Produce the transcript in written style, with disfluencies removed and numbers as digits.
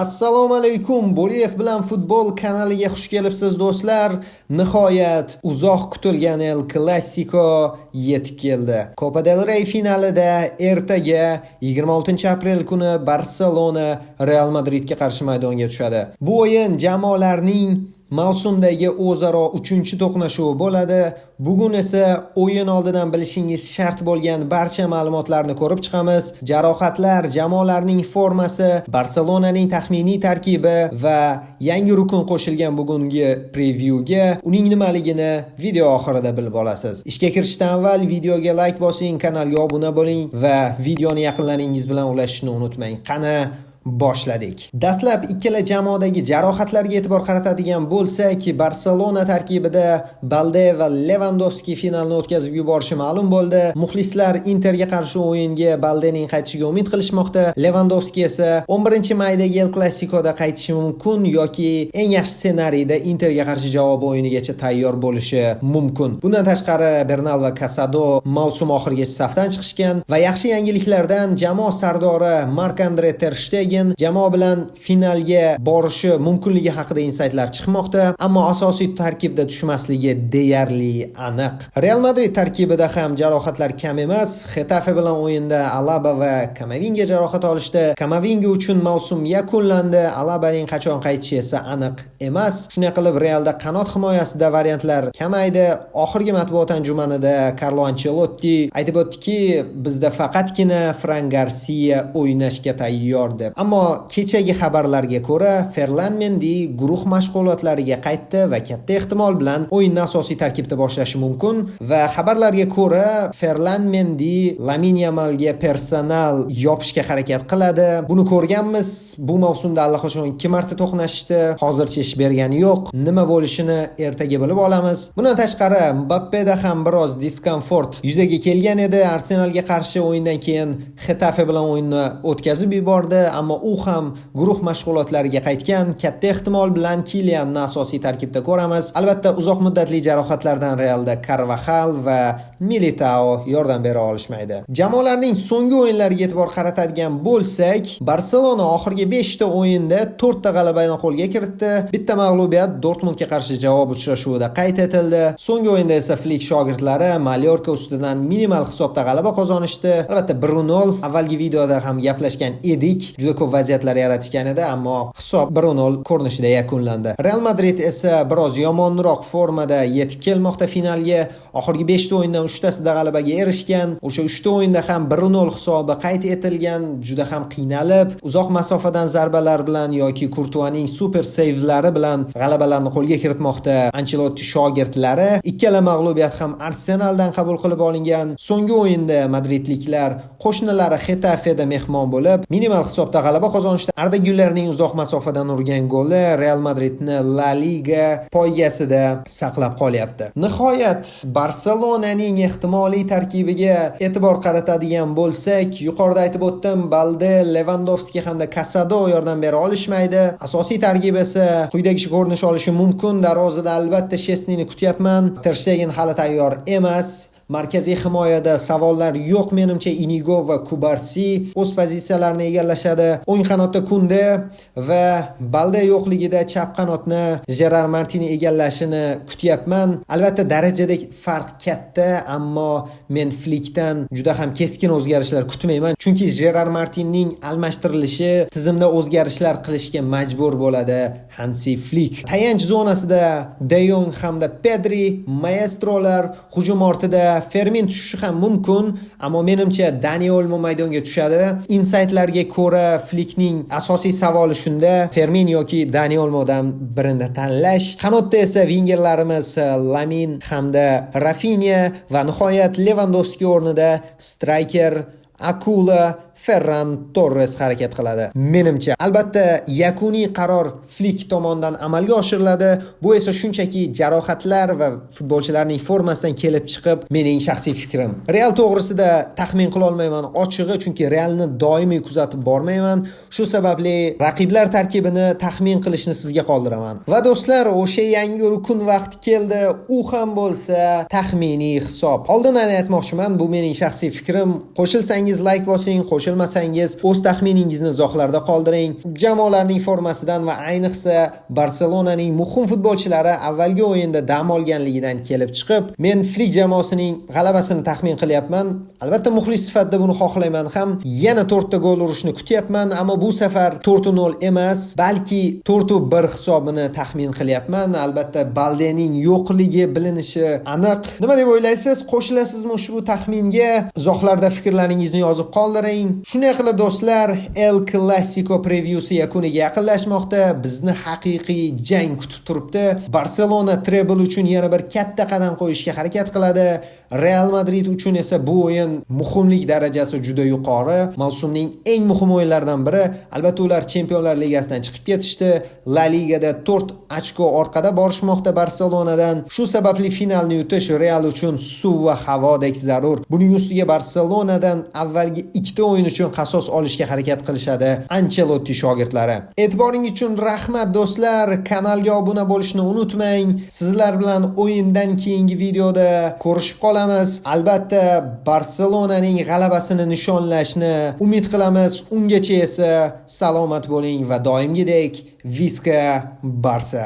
Assalomu alaykum. Bo'liyev bilan futbol kanaliga xush kelibsiz do'stlar. Nihoyat uzoq kutilgan El Clasico yetib keldi. Copa del Rey finalida ertaga 26-aprel kuni Barselona Real Madridga qarshi maydonga tushadi. Bu o'yin jamoalarning mavsumdagi o'zaro 3-to'qnashuvi bo'ladi. Bugun esa o'yin oldidan bilishingiz shart bo'lgan barcha ma'lumotlarni ko'rib chiqamiz. Jarohatlar, jamoalarning formasi, Barselonaning taxminiy tarkibi va yangi rukun qo'shilgan bugungi prevyuga uning nimaligini video oxirida bilib olasiz. Ishga kirishdan avval videoga like bosing, kanalga obuna bo'ling va videoni yaqinlaringiz bilan ulashishni unutmang. Qani boshladik. Dastlab ikkala jamoadagi jarohatlarga e'tibor qaratadigan bo'lsak, Barselona tarkibida Balde va Lewandowski finalni o'tkazib yuborishi ma'lum bo'ldi. Muxlislar Interga qarshi o'yinga Baldening qaytishiga umid qilishmoqda. Lewandowski esa 11-maydagi El Clasicoda qaytishi mumkin yoki eng yaxshi ssenariyda Interga qarshi javob o'yinigacha tayyor bo'lishi mumkin. Bundan tashqari Bernal va Casado mavsum oxirigacha safdan chiqishgan va yaxshi yangiliklardan jamoa sardori Marc-Andre ter Stegen jamoa bilan finalga borishi mumkinligi haqida insaytlar chiqmoqda, ammo asosiy tarkibda tushmasligi deyarli aniq. Real Madrid tarkibida ham jarohatlar kam emas. Getafe bilan o'yinda Alaba va Camavinga jarohat olishdi. Camavinga uchun mavsum yakunlandi. Alabaning qachon qaytishi esa aniq emas. Shunday qilib Realda qanot himoyasida variantlar kamaydi. Oxirgi matbuot anjumanida Carlo Ancelotti aytib o'tdiki, bizda faqatgina Fran Garcia o'ynashga tayyor deb. Ammo kechagi xabarlarga ko'ra, Ferlan Mendy guruh mashg'ulotlariga qaytdi va katta ehtimol bilan o'yinni asosiy tarkibda boshlashi mumkin va xabarlarga ko'ra, Ferlan Mendy Lamine Yamalga personal yopishga harakat qiladi. Buni ko'rganmiz. Bu mavsumda allaqachon 2 marta to'qnashishdi. Hozircha ish bergani yo'q. Nima bo'lishini ertaga bilib olamiz. Bundan tashqari Mbappeda ham biroz diskomfort yuzaga kelgan edi. Arsenalga qarshi o'yindan keyin Getafe bilan o'yinni o'tkazib yubordi, ammo u ham guruh mashg'ulotlariga qaytgan. Katta ehtimol bilan Kylianni asosiy tarkibda ko'ramiz. Albatta uzoq muddatli jarohatlardan Realda Carvajal va Militao yordam bera olishmaydi. Jamoalarning so'nggi o'yinlariga e'tibor qaratadigan bo'lsak, Barselona oxirgi 5 ta o'yinda 4 ta g'alabani qo'lga kiritdi. Bitta mag'lubiyat Dortmundga qarshi javob uchrashuvida qayd etildi. So'nggi o'yinda esa Flick shogirdlari Mallorca ustidan minimal hisobda g'alaba qozonishdi. Albatta 1-0 avvalgi videoda ham gaplashgan edik. Juda ko'p vaziyatlar yaratishgan edi, ammo hisob 1-0 ko'rinishida yakunlandi. Real Madrid esa biroz yomonroq formada yetib kelmoqda finalga. Oxirgi 5 ta o'yindan 3 tasida g'alabaga erishgan. O'sha 3 ta o'yinda ham 1-0 hisobi qayd etilgan. Juda ham qiynalib, uzoq masofadan zarbalar bilan yoki Courtois'ning super sevlari bilan g'alabalarni qo'lga kiritmoqda Ancelotti shogirdlari. Ikkala mag'lubiyat ham Arsenaldan qabul qilib olingan. So'nggi o'yinda madridliklar qo'shnilari Getafeda mehmon bo'lib, minimal hisobda g'alaba qozonishdi. Arda Gülerning uzoq masofadan urgan goli Real Madridni La Liga poygasida saqlab qolyapti. Nihoyat Barselonaning ehtimoliy tarkibiga e'tibor qaratadigan bo'lsak, yuqorida aytib o'tdim, Balde, Lewandowski hamda Casado yordam bera olishmaydi. Asosiy tarkib esa quyidagicha ko'rinish olishi mumkin. Darvozada albatta Chesneyni kutyapman. Ter Stegen hali tayyor emas. Markaziy himoyada savollar yo'q menimcha. Inigo va Kubarsi o'z pozitsiyalarini egallashadi. O'ng qanotda Kunde va Balde yo'qligida chap qanotni Gerard Martini egallashini kutyapman. Albatta darajada farq katta, ammo men Flickdan juda ham keskin o'zgarishlar kutmayman, chunki Gerard Martinning almashtirilishi tizimda o'zgarishlar qilishga majbur bo'ladi Hansi Flick. Tayanch zonasida De Jong hamda Pedri maestrolar, hujum ortida Fermin tushishi ham mumkin, ammo menimcha Dani Olmo maydonga tushadi. Insaytlarga ko'ra Flickning asosiy savoli shunda: Fermin yoki Dani Olmodan birini tanlash. Qanotda esa vingerlarimiz Lamin hamda Rafinha va nihoyat Lewandowski o'rnida striker Akula Ferran Torres harakat qiladi. Menimcha, albatta yakuniy qaror Flick tomonidan amalga oshiriladi. Bu esa shunchaki jarohatlar va futbolchilarning formasidan kelib chiqib mening shaxsiy fikrim. Real to'g'risida taxmin qila olmayman ochig'i, chunki Realni doimiy kuzatib bormayman. Shu sababli raqiblar tarkibini taxmin qilishni sizga qoldiraman. Va do'stlar, o'sha yangi rukun vaqti keldi. U ham bo'lsa taxminiy hisob. Oldindan aytmoqchiman, bu mening shaxsiy fikrim. Qo'shilsangiz like bosing, qo'shilmasangiz, o'z taxminingizni izohlarda qoldiring. Jamoalarning formasidan va ayniqsa Barselonaning muhim futbolchilari avvalgi o'yinda dam olganligidan kelib chiqib, men Flick jamoasining g'alabasini taxmin qilyapman. Albatta muxlis sifatida buni xohlayman ham. Yana 4 ta gol urishni kutyapman, ammo bu safar 4-0 emas, balki 4-1 hisobini taxmin qilyapman. Albatta Baldening yo'qligi bilinishi aniq. Nima deb o'ylaysiz? Qo'shilasizmi ushbu taxminga? Izohlarda fikrlaringizni yozib qoldiring. Shunday qilib do'stlar, El Clasico prevyusi yakuniga yaqinlashmoqda. Bizni haqiqiy jang kutib turibdi. Barselona treble uchun yana bir katta qadam qo'yishga harakat qiladi. Real Madrid uchun esa bu o'yin muhimlik darajasi juda yuqori. Mavsumning eng muhim o'yinlaridan biri. Albatta ular Chempionlar Ligasidan chiqib ketishdi. La Ligada 4 ochko orqada borishmoqda Barselonadan. Shu sababli finalni yutish Real uchun suv va havodek zarur. Buning ustiga Barselonadan avvalgi 2 ta o'yin uchun qasos olishga harakat qilishadi Ancelotti shogirdlari. E'tiboringiz uchun rahmat do'stlar. Kanalga obuna bo'lishni unutmang. Sizlar bilan o'yindan keyingi videoda ko'rishib qolamiz. Albatta Barselonaning g'alabasini nishonlashni umid qilamiz. Ungacha esa salomat bo'ling va doimgidek Viska Barsa.